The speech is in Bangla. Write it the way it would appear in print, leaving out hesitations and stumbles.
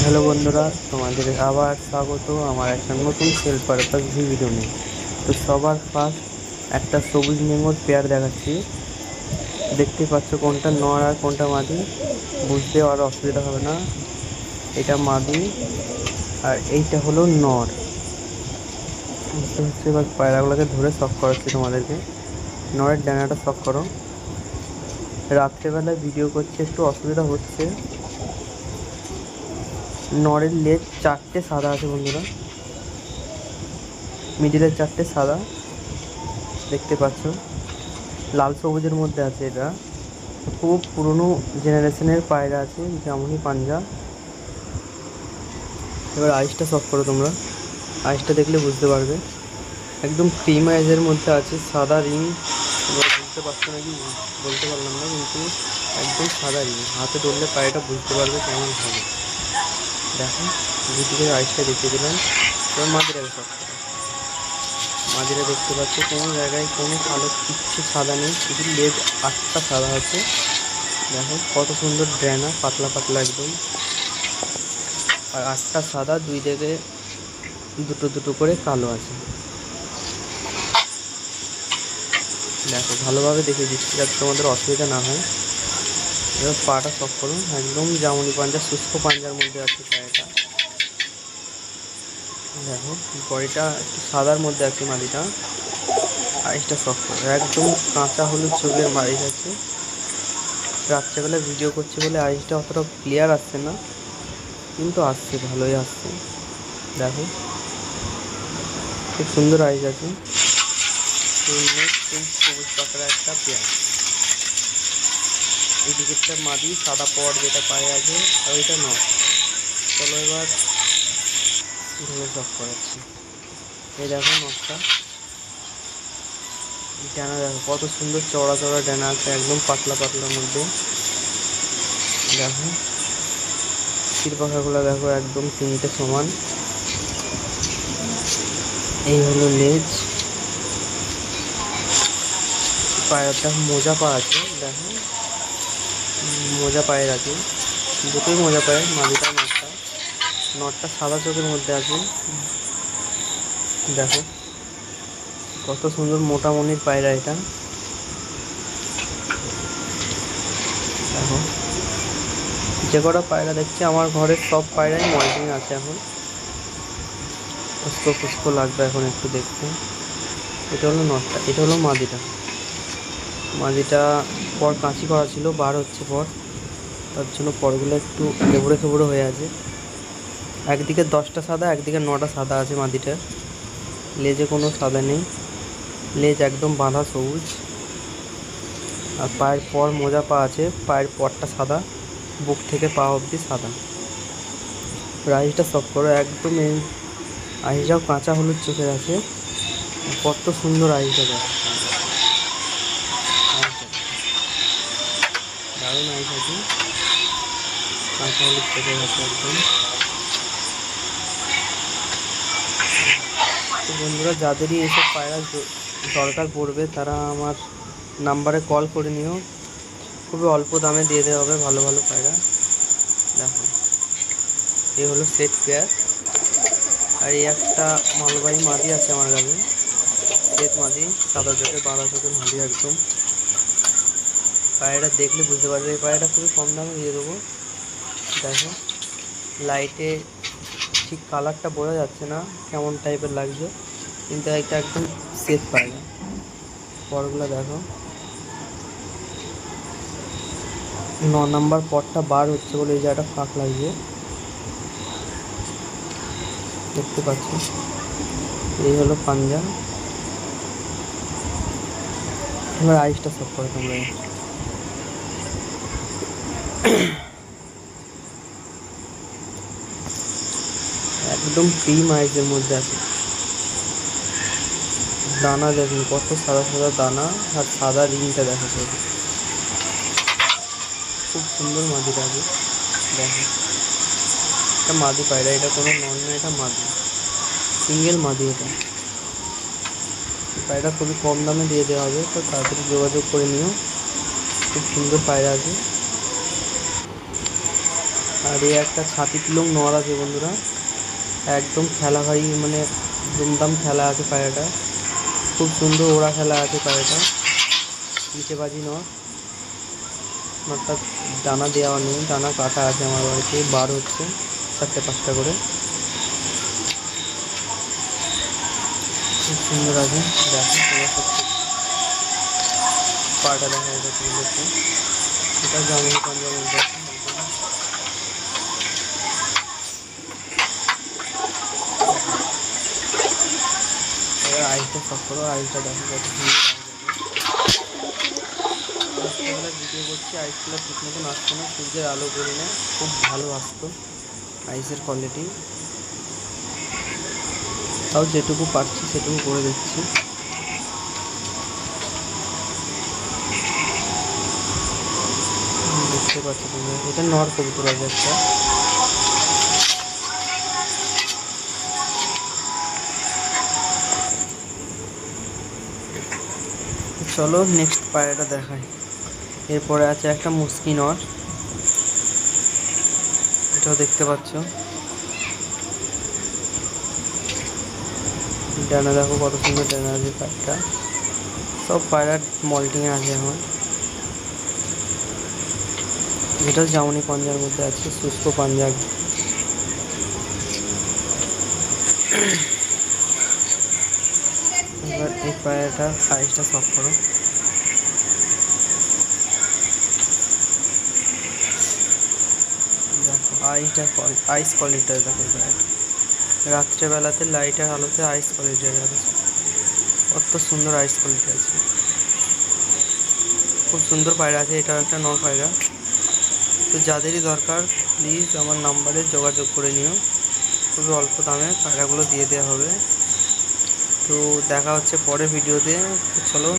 হ্যালো বন্ধুরা, তোমাদের আবার স্বাগত আমার একটা নতুন সেল পারপাস ভিডিও নিয়ে। তো সবার ফার্স্ট একটা সবুজ নেঙর পেয়ার দেখাচ্ছি। দেখতে পাচ্ছ কোনটা নর আর কোনটা মাদি, বুঝতে আর অসুবিধা হবে না। এটা মাদি আর এইটা হলো নর। বুঝতে পারছি। এবার পায়রাগুলোকে ধরে শখ করাচ্ছি তোমাদেরকে। নরের ডানাটা শখ করো। রাত্রেবেলায় ভিডিও করছি, একটু অসুবিধা হচ্ছে। নরের লেজ চারটে সাদা আছে বন্ধুরা, মিডিলের চারটে সাদা দেখতে পাচ্ছ, লাল সবুজের মধ্যে আছে। এটা খুব পুরনো জেনারেশনের পায়রা আছে, যেমনই পাঞ্জা। এবার আইসটা শখ করো তোমরা, আইসটা দেখলে বুঝতে পারবে। একদম ক্রিম আইজের মধ্যে আছে, সাদা রিং। এবার বুঝতে পারছো নাকি বলতে পারলাম না, কিন্তু একদম সাদা রিং। হাতে ধরলে পায়রাটা বুঝতে পারবে কেমন ভালো। দেখো ভিডিওতে আইসটা দেখিয়ে দিলাম। এবার মাদিরাকে শখ করো। মাদিরা দেখতে পাচ্ছ কোনো জায়গায় কোনো কালো কিচ্ছু সাদা নেই, শুধু লেজ আটটা সাদা আছে। দেখো কত সুন্দর ড্রানা, পাতলা পাতলা একদম। আর আটটা সাদা, দুই দিকে দুটো দুটো করে কালো আছে। দেখো ভালোভাবে দেখে দিচ্ছি যাতে তোমাদের অসুবিধা না হয়। এবার পাটা শখ করুন, একদম জামুনি পাঞ্জা, শুষ্ক পাঞ্জার মধ্যে আছে পায়রাটা। দেখো বডিটা একটু সাদার মধ্যে আছে মাদিটা। আইসটা শখ করো, একদম কাঁচা হলুদ চোখের মারিচ আছে। রাত্রেবেলা ভিডিও করছি বলে আইসটা অতটা ক্লিয়ার আসছে না, কিন্তু আসছে, ভালোই আসছে। দেখো খুব সুন্দর আইস আছে। সবুজ পাকড়া একটা পেঁয়াজ, এই দিকেরটা মাদি সাদা পট যেটা পায়ে আছে, আর ওইটা নয়। চলো এবার ধরে শখ করাচ্ছি। এই দেখো নটটা, ডানা দেখো কত সুন্দর চড়া চড়া ডানা আছে, একদম পাতলা পাতলার মধ্যে। দেখো শির পাখাগুলো দেখো একদম তিনটে সমান। এই হলো লেজ। পায়েরটা মোজা পা আছে, দেখো মোজা পায়ের আছে, দুটোই মোজা পায়ের, মাদিটা নটটা। নটটা সাদা চোখের মধ্যে আছে। দেখো কত সুন্দর মোটা মনির পায়রা এটা। দেখো যে কটা পায়রা দেখছি আমার ঘরের সব পায়রাই মল্টিং আছে এখন। ফুসকো ফুসকো লাগবে এখন একটু দেখতে। এটা হলো নটটা, এটা হলো মাদিটা। মাদিটা পর কাঁচি করা ছিল, বার হচ্ছে পর, তার জন্য পরগুলো একটু খেবড়ে খেবড়ে হয়ে আছে। একদিকে 10টা সাদা, একদিকে 9টা সাদা আছে মাদিটার। লেজে কোনো সাদা নেই, লেজ একদম বাঁধা সবুজ। আর পায়ের পর মোজা পা আছে, পায়ের পরটা সাদা, বুক থেকে পা অবধি সাদা। আইসটা সব করো, একদম এই আইসটাও কাঁচা হলুদ চোখের আছে। কত সুন্দর আইসটা দেখো, দারুণ আইস আছে, কাঁচা হলুদ চোখের আছে একদম। তো বন্ধুরা, যাদেরই এসব পায়রা দরকার পড়বে তারা আমার নাম্বারে কল করে নিও, খুবই অল্প দামে দিয়ে দেওয়া হবে ভালো ভালো পায়রা। দেখো এই হলো সেট পেয়ার। আর এই একটা মালবাহী মাদি আছে আমার কাছে, সেট মাদি, সাদা চোখের বাঁধা চোখের মাদি একদম। পায়রাটা দেখলে বুঝতে পারবে, এই পায়রাটা খুবই কম দামে দিয়ে দেবো। দেখো লাইটে ঠিক কালারটা বোঝা যাচ্ছে না কেমন টাইপের লাগছে, কিন্তু এটা একদম সেট পায়রা। পরগুলো দেখো, 9 নাম্বার পটটা বার হচ্ছে বলে এই জায়গাটা ফাঁক লাগছে, দেখতে পাচ্ছ। এই হলো পাঞ্জা। এবার আইসটা সব করে তোমরা। একদম ক্রিম আইসের মধ্যে আছে। দানা দেখুন কত সাদা সাদা দানা, আর সাদা রিংটা দেখো শুধু। খুব সুন্দর মাদিটা আছে। দেখো এটা মাদি পায়রা, এটা কোনো নন না, এটা মাদি, সিঙ্গেল মাদি। এটা পায়রা খুবই কম দামে দিয়ে দেওয়া হবে, তো তাড়াতাড়ি যোগাযোগ করে নিও। খুব সুন্দর পায়রা আছে। আর এই একটা ছাতি তুলং নর আছে বন্ধুরা, একদম খেলা ভাই, মানে দুমদাম খেলা আছে পায়রাটা, খুব সুন্দর ওড়া খেলা আছে পায়রাটা। নিচে বাজি নটটা ডানা দেওয়া নেই, ডানা কাটা আছে আমার বাড়িতে, বার হচ্ছে 4-5টা করে, খুব সুন্দর আছে। দেখো পাটা দেখা যাচ্ছে দেখতে, এটা জামিন পাঞ্জাবের মধ্যে আছে। এবার আইসটা সব করো, আইসটা দেখো কত সুন্দর। রাত্রেবেলা ভিডিও করছি, আইসগুলো ঠিক মতন আসতো না, সূর্যের আলো করি না, খুব ভালো আসতো আইসের কোয়ালিটি। তাও যেটুকু পারছি সেটুকু করে দিচ্ছি। দেখতে পাচ্ছি তোমরা, এটা নর কবুতর আছে একটা। চলো নেক্সট পায়রাটা দেখাই। এরপরে আছে একটা মুস্কি নর, এটাও দেখতে পাচ্ছ, ডানা দেখো কত সুন্দর ডানা আছে পায়রাটা। সব পায়রা মল্টিংয়ে আছে এখন। এটাও জামনি পাঞ্জার মধ্যে আছে, শুষ্ক পাঞ্জাব। এবার এই পায়রাটা সাইজটা সব করো, দেখো আইস কোয়ালিটিটা দেখো পায়রাটা, রাত্রেবেলাতে লাইটের আলোতে আইস কোয়ালিটি আছে, কত সুন্দর আইস কোয়ালিটি আছে, খুব সুন্দর পায়রা আছে। এটাও একটা নর পায়রা। তো যাদেরই দরকার প্লিজ আমার নাম্বারে যোগাযোগ করে নিও, খুবই অল্প দামে পায়রাগুলো দিয়ে দেওয়া হবে। তো দেখা হচ্ছে পরের ভিডিওতে, তো চলো।